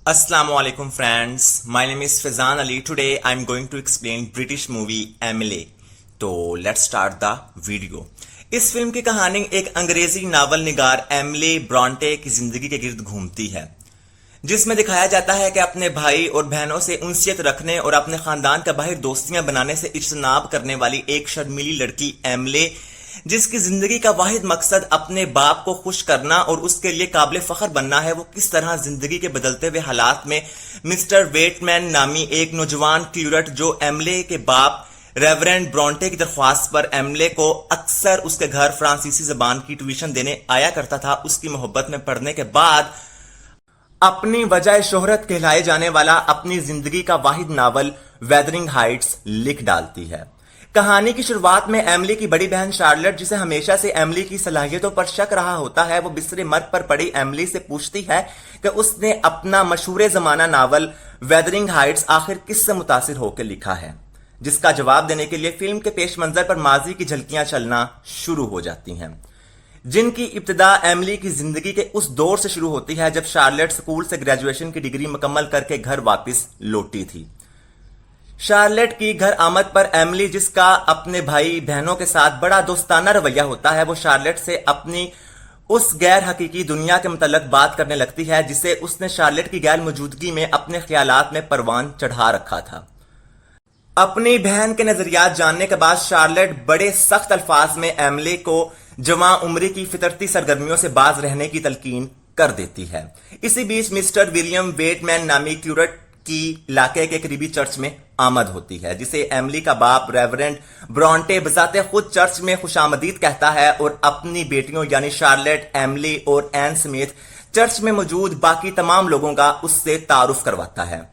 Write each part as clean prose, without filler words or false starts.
Assalamu alaikum friends, my name is Fazan Ali. Today I am going to explain British movie Emily. तो let's start the video. इस film की कहानी एक अंग्रेजी novel निगार Emily Bronte की जिंदगी के गिर्द घूमती है, जिसमें दिखाया जाता है कि अपने भाई और बहनों से उनसियत रखने और अपने खानदान का बाहर दोस्तियां बनाने से इज्तनाब करने वाली एक शर्मीली लड़की एमिली, जिसकी जिंदगी का वाहिद मकसद अपने बाप को खुश करना और उसके लिए काबिल फख्र बनना है, वो किस तरह जिंदगी के बदलते हुए हालात में मिस्टर वेटमैन नामी एक नौजवान क्यूरट जो एमिली के बाप रेवरेंड ब्रॉन्टे की दरख्वास्त पर एमिली को अक्सर उसके घर फ्रांसीसी जबान की ट्यूशन देने आया करता था, उसकी मोहब्बत में पड़ने के बाद अपनी वजह शोहरत कहलाए जाने वाला अपनी जिंदगी का वाहिद नावल वेदरिंग हाइट्स लिख डालती है। कहानी की शुरुआत में एमिली की बड़ी बहन शार्लेट, जिसे हमेशा से एमिली की सलाहियतों पर शक रहा होता है, वो बिस्तरे मर्ग पर पड़ी एमिली से पूछती है कि उसने अपना मशहूर जमाना नावल वेदरिंग हाइट्स आखिर किससे मुतासिर होकर लिखा है, जिसका जवाब देने के लिए फिल्म के पेश मंजर पर माजी की झलकियां चलना शुरू हो जाती हैं, जिनकी इब्तिदा एमिली की जिंदगी के उस दौर से शुरू होती है जब शार्लेट स्कूल से ग्रेजुएशन की डिग्री मुकम्मल करके घर वापस लौटी थी। शार्लेट की घर आमद पर एमिली, जिसका अपने भाई बहनों के साथ बड़ा दोस्ताना रवैया होता है, वो शार्लेट से अपनी उस गैर हकीकी दुनिया के मुतल्लक बात करने लगती है जिसे उसने शार्लेट की गैर मौजूदगी में अपने ख्यालात में परवान चढ़ा रखा था। अपनी बहन के नजरियात जानने के बाद शार्लेट बड़े सख्त अल्फाज में एमिली को जवां उम्री की फितरती सरगर्मियों से बाज रहने की तलकीन कर देती है। इसी बीच मिस्टर विलियम वेटमैन नामी क्यूरट की इलाके के करीबी चर्च में आमद होती है, जिसे एमिली का बाप रेवरेंड ब्रॉन्टे बजाते खुद चर्च में खुशामदीद कहता है और अपनी बेटियों यानी शार्लेट, एमिली और एन समेत चर्च में मौजूद बाकी तमाम लोगों का उससे तारुफ करवाता है।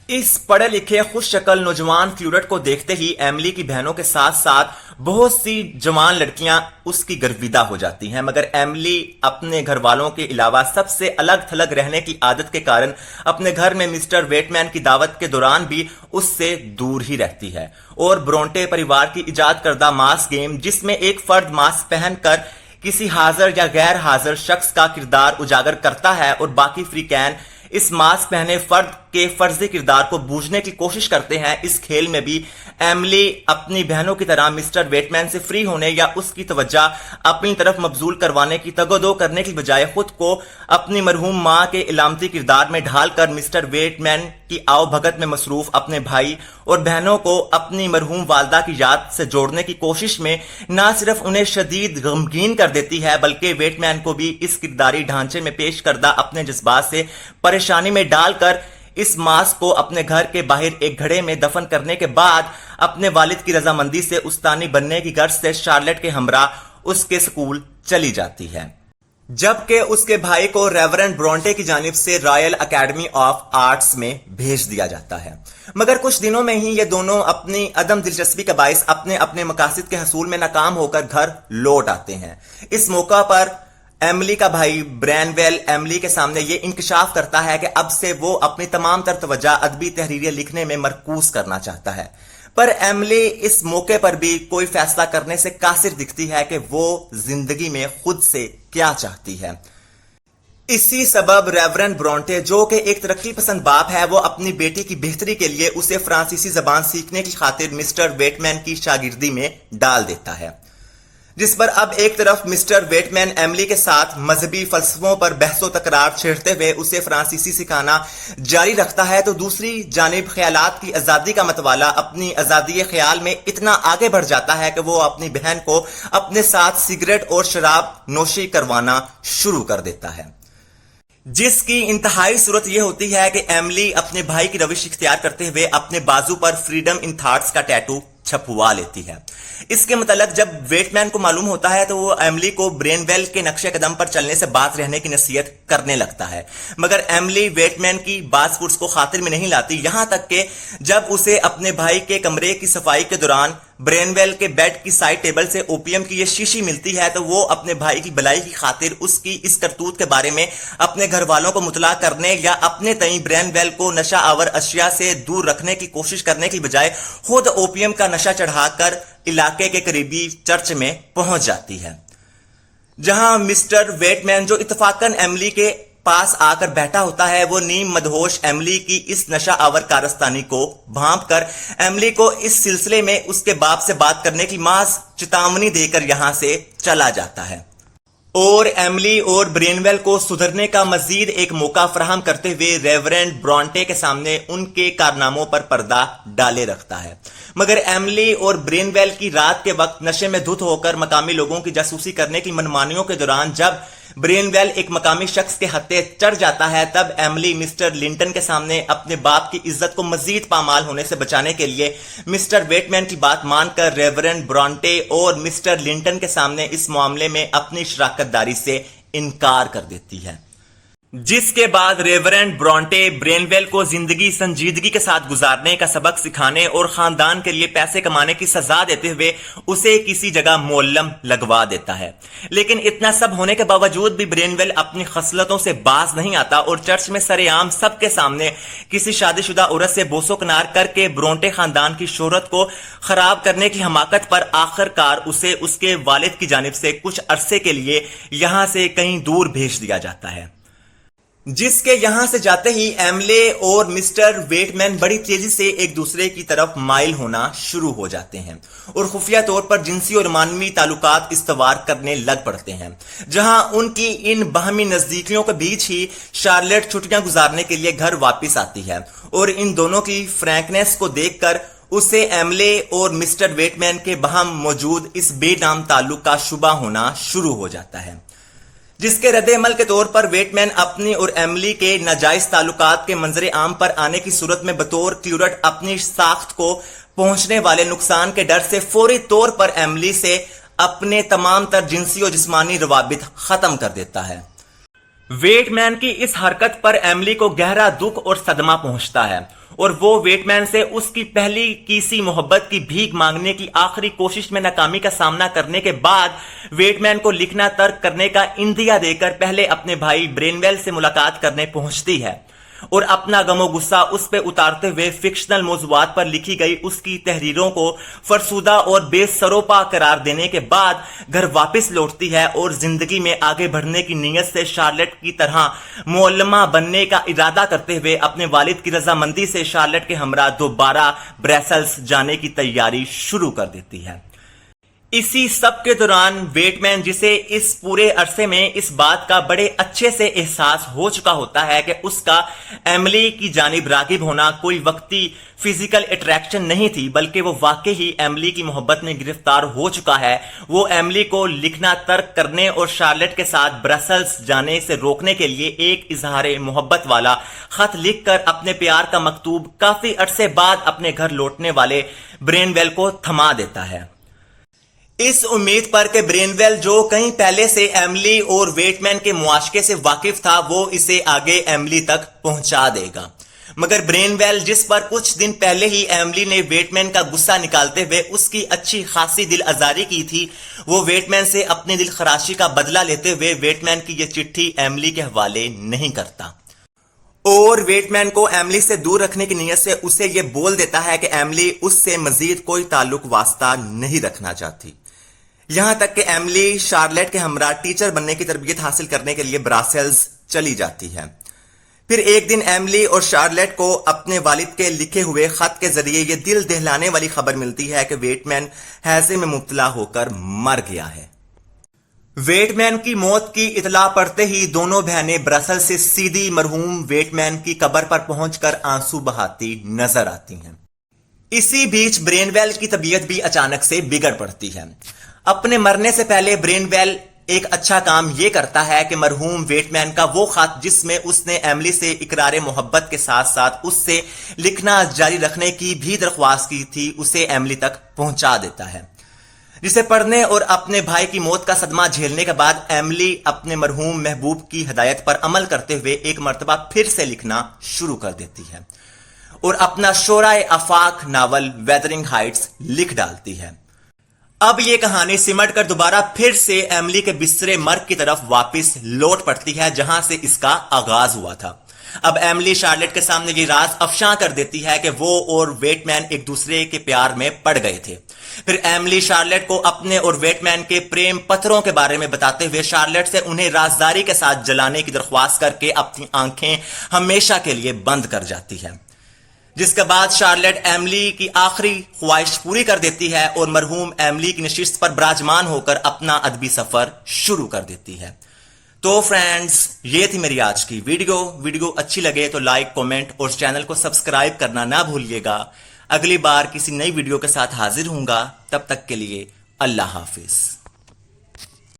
इस पढ़े लिखे खुश शक्ल नौजवान क्यूरट को देखते ही एमिली की बहनों के साथ साथ बहुत सी जवान लड़कियां उसकी गर्विदा हो जाती हैं, मगर एमिली अपने घर वालों के अलावा सबसे अलग थलग रहने की आदत के कारण अपने घर में मिस्टर वेटमैन की दावत के दौरान भी उससे दूर ही रहती है और ब्रॉन्टे परिवार की इजाद करदा मास गेम, जिसमें एक फर्द मास्क पहनकर किसी हाजिर या गैर हाजिर शख्स का किरदार उजागर करता है और बाकी फ्रीकैन इस मास्क पहने फर्द के फर्जी किरदार को बूझने की कोशिश करते हैं। इस खेल में भी एमिली अपनी बहनों की तरह मिस्टर वेटमैन से फ्री होने या उसकी तवज्जो अपनी तरफ मबजूल करवाने की तगोदो करने की बजाय खुद को अपनी मरहूम मां के इलामती किरदार में ढालकर मिस्टर वेटमैन की आओ भगत में मसरूफ अपने भाई और बहनों को अपनी मरहूम वालदा की याद से जोड़ने की कोशिश में न सिर्फ उन्हें शदीद गमगीन कर देती है, बल्कि वेटमैन को भी इस किरदारी ढांचे में पेश करदा अपने जज्बात से परेशानी में डालकर इस मास्क को अपने घर के बाहर एक घड़े में दफन करने के बाद अपने वालिद की रजामंदी से उस्तानी बनने की गर्ज से शार्लेट के हमरा उसके स्कूल चली जाती है, जबकि उसके भाई को रेवरेंड ब्रॉन्टे की जानिब से रॉयल एकेडमी ऑफ आर्ट्स में भेज दिया जाता है। मगर कुछ दिनों में ही ये दोनों अपनी अदम दिलचस्पी के बायस अपने अपने मकासद के हसूल में नाकाम होकर घर लौट आते हैं। इस मौका पर एमिली का भाई ब्रैनवेल एमिली के सामने ये इंकशाफ करता है कि अब से वो अपनी तमाम तर तवज्जो अदबी तहरीरें लिखने में मरकूज करना चाहता है, पर एमिली इस मौके पर भी कोई फैसला करने से कासिर दिखती है कि वो जिंदगी में खुद से क्या चाहती है। इसी सबब रेवरेंड ब्रॉन्टे, जो कि एक तरक्की पसंद बाप है, वो अपनी बेटी की बेहतरी के लिए उसे फ्रांसीसी जबान सीखने की खातिर मिस्टर वेटमैन की शागिर्दी में डाल देता है, जिस पर अब एक तरफ मिस्टर वेटमैन एमिली के साथ मजहबी फलसफों पर बहसो तकरार छेड़ते हुए उसे फ्रांसीसी सिखाना जारी रखता है, तो दूसरी जानिब ख्यालात की आजादी का मतवाला अपनी आजादी ख्याल में इतना आगे बढ़ जाता है कि वो अपनी बहन को अपने साथ सिगरेट और शराब नोशी करवाना शुरू कर देता है, जिसकी इंतहाई सूरत यह होती है कि एमिली अपने भाई की रविश इख्तियार करते हुए अपने बाजू पर फ्रीडम इन थॉट्स का टैटू छपवा लेती है। इसके मतलब जब वेटमैन को मालूम होता है तो वो एमिली को ब्रेनवेल के नक्शे कदम पर चलने से बात रहने की नसीहत करने लगता है, मगर एमिली वेटमैन की बात फुर्स को खातिर में नहीं लाती, यहां तक कि जब उसे अपने भाई के कमरे की सफाई के दौरान ब्रेनवेल के बेड की साइड टेबल से ओपीएम की ये शीशी मिलती है तो वो अपने भाई की भलाई की खातिर उसकी इस करतूत के बारे में अपने घर वालों को मुतला करने या अपने तई ब्रेनवेल को नशा आवर अशिया से दूर रखने की कोशिश करने की बजाय खुद ओपीएम का नशा चढ़ाकर इलाके के करीबी चर्च में पहुंच जाती है, जहां मिस्टर वेटमैन, जो इत्तफाकन एमिली के पास आकर बैठा होता है, वो नीम मदहोश एमिली की इस नशा आवर कारस्तानी को भांप कर एमिली को इस सिलसिले में उसके बाप से बात करने की मास चेतावनी देकर यहां से चला जाता है और एमिली और ब्रेनवेल को सुधरने का मजीद एक मौका फराहम करते हुए रेवरेंड ब्रॉन्टे के सामने उनके कारनामों पर पर्दा डाले रखता है। मगर एमिली और ब्रेनवेल की रात के वक्त नशे में धुत होकर मकामी लोगों की जासूसी करने की मनमानियों के दौरान जब ब्रेनवेल एक मकामी शख्स के हत्थे चढ़ जाता है, तब एमिली मिस्टर लिंटन के सामने अपने बाप की इज्जत को मजीद पामाल होने से बचाने के लिए मिस्टर वेटमैन की बात मानकर रेवरेंड ब्रॉन्टे और मिस्टर लिंटन के सामने इस मामले में अपनी शराकतदारी से इनकार कर देती है, जिसके बाद रेवरेंड ब्रॉन्टे ब्रेनवेल को जिंदगी संजीदगी के साथ गुजारने का सबक सिखाने और खानदान के लिए पैसे कमाने की सजा देते हुए उसे किसी जगह मोल्लम लगवा देता है। लेकिन इतना सब होने के बावजूद भी ब्रेनवेल अपनी खसलतों से बाज नहीं आता और चर्च में सरेआम सबके सामने किसी शादीशुदा औरत से बोसो कनार करके ब्रॉन्टे खानदान की शोहरत को खराब करने की हमाकत पर आखिरकार उसे उसके वालिद की जानिब से कुछ अरसे के लिए यहां से कहीं दूर भेज दिया जाता है, जिसके यहां से जाते ही एमिली और मिस्टर वेटमैन बड़ी तेजी से एक दूसरे की तरफ माइल होना शुरू हो जाते हैं और खुफिया तौर पर जिनसी और मानवी ताल्लुकात इस्तवार करने लग पड़ते हैं। जहां उनकी इन बाहमी नजदीकियों के बीच ही शार्लेट छुट्टियां गुजारने के लिए घर वापस आती है और इन दोनों की फ्रैंकनेस को देखकर उसे एमिली और मिस्टर वेटमैन के बाहम मौजूद इस बेनाम ताल्लुक का शुबा होना शुरू हो जाता है, जिसके रद्द-ए-अमल के तौर पर वेटमैन अपनी और एमिली के नाजायज ताल्लुकात के मंजर आम पर आने की सूरत में बतौर क्यूरट अपनी साख्त को पहुंचने वाले नुकसान के डर से फौरी तौर पर एमिली से अपने तमाम तर जिनसी और जिस्मानी रवाबित खत्म कर देता है। वेटमैन की इस हरकत पर एमिली को गहरा दुख और सदमा पहुंचता है और वो वेटमैन से उसकी पहली कीसी मोहब्बत की भीख मांगने की आखिरी कोशिश में नाकामी का सामना करने के बाद वेटमैन को लिखना तर्क करने का इंदिया देकर पहले अपने भाई ब्रेनवेल से मुलाकात करने पहुंचती है और अपना गमो गुस्सा उस पर उतारते हुए फिक्शनल मौजुआत पर लिखी गई उसकी तहरीरों को फरसुदा और बेसरोपा करार देने के बाद घर वापस लौटती है और जिंदगी में आगे बढ़ने की नीयत से शार्लेट की तरह मुअल्लमा बनने का इरादा करते हुए अपने वालिद की रजामंदी से शार्लेट के हमरा दोबारा ब्रसेल्स जाने की तैयारी शुरू कर देती है। इसी सब के दौरान वेटमैन, जिसे इस पूरे अरसे में इस बात का बड़े अच्छे से एहसास हो चुका होता है कि उसका एमिली की जानिब रागिब होना कोई वक्ती फिजिकल अट्रैक्शन नहीं थी, बल्कि वो वाकई ही एमिली की मोहब्बत में गिरफ्तार हो चुका है, वो एमिली को लिखना तर्क करने और शार्लेट के साथ ब्रसेल्स जाने से रोकने के लिए एक इजहार मोहब्बत वाला खत लिखकर अपने प्यार का मकतूब काफी अरसे बाद अपने घर लौटने वाले ब्रेनवेल को थमा देता है, इस उम्मीद पर कि ब्रेनवेल, जो कहीं पहले से एमिली और वेटमैन के मुआशके से वाकिफ था, वो इसे आगे एमिली तक पहुंचा देगा। मगर ब्रेनवेल, जिस पर कुछ दिन पहले ही एमिली ने वेटमैन का गुस्सा निकालते हुए उसकी अच्छी खासी दिल आजारी की थी, वो वेटमैन से अपनी दिल खराशी का बदला लेते हुए वेटमैन की यह चिट्ठी एमिली के हवाले नहीं करता और वेटमैन को एमिली से दूर रखने की नीयत से उसे यह बोल देता है कि एमिली उससे मजीद कोई ताल्लुक वास्ता नहीं रखना चाहती। यहां तक कि एमिली शार्लेट के हमरा टीचर बनने की तरबियत हासिल करने के लिए ब्रसेल्स चली जाती है। फिर एक दिन एमिली और शार्लेट को अपने वालिद के लिखे हुए खत के जरिए यह दिल दहलाने वाली खबर मिलती है कि वेटमैन हैजे में मुब्तला होकर मर गया है। वेटमैन की मौत की इतला पड़ते ही दोनों बहनें ब्रसेल्स से सीधी मरहूम वेटमैन की कब्र पर पहुंचकर आंसू बहाती नजर आती हैं। इसी बीच ब्रेनवेल की तबीयत भी अचानक से बिगड़ पड़ती है। अपने मरने से पहले ब्रेनवेल एक अच्छा काम यह करता है कि मरहूम वेटमैन का वो खत जिसमें उसने एमिली से इकरार मोहब्बत के साथ साथ उससे लिखना जारी रखने की भी दरख्वास्त की थी, उसे एमिली तक पहुंचा देता है, जिसे पढ़ने और अपने भाई की मौत का सदमा झेलने के बाद एमिली अपने मरहूम महबूब की हिदायत पर अमल करते हुए एक मर्तबा फिर से लिखना शुरू कर देती है और अपना शोराए आफाक नावल वेदरिंग हाइट्स लिख डालती है। अब यह कहानी सिमट कर दोबारा फिर से एमिली के बिस्तरे मर्ग की तरफ वापस लौट पड़ती है, जहां से इसका आगाज हुआ था। अब एमिली शार्लेट के सामने ये राज अफशां कर देती है कि वो और वेटमैन एक दूसरे के प्यार में पड़ गए थे। پھر ایملی شارلٹ کو اپنے اور ویٹ مین کے پریم پتھروں کے بارے میں بتاتے ہوئے شارلٹ سے انہیں رازداری کے ساتھ جلانے کی درخواست کر کے اپنی آنکھیں ہمیشہ کے لیے بند کر جاتی ہے، جس کے بعد شارلٹ ایملی کی آخری خواہش پوری کر دیتی ہے اور مرحوم ایملی کی نشست پر براجمان ہو کر اپنا ادبی سفر شروع کر دیتی ہے۔ تو فرینڈز، یہ تھی میری آج کی ویڈیو اچھی لگے تو لائک، کومنٹ اور چینل کو سبسکرائب کرنا نہ بھولیے گا۔ اگلی بار کسی نئی ویڈیو کے ساتھ حاضر ہوں گا، تب تک کے لیے اللہ حافظ۔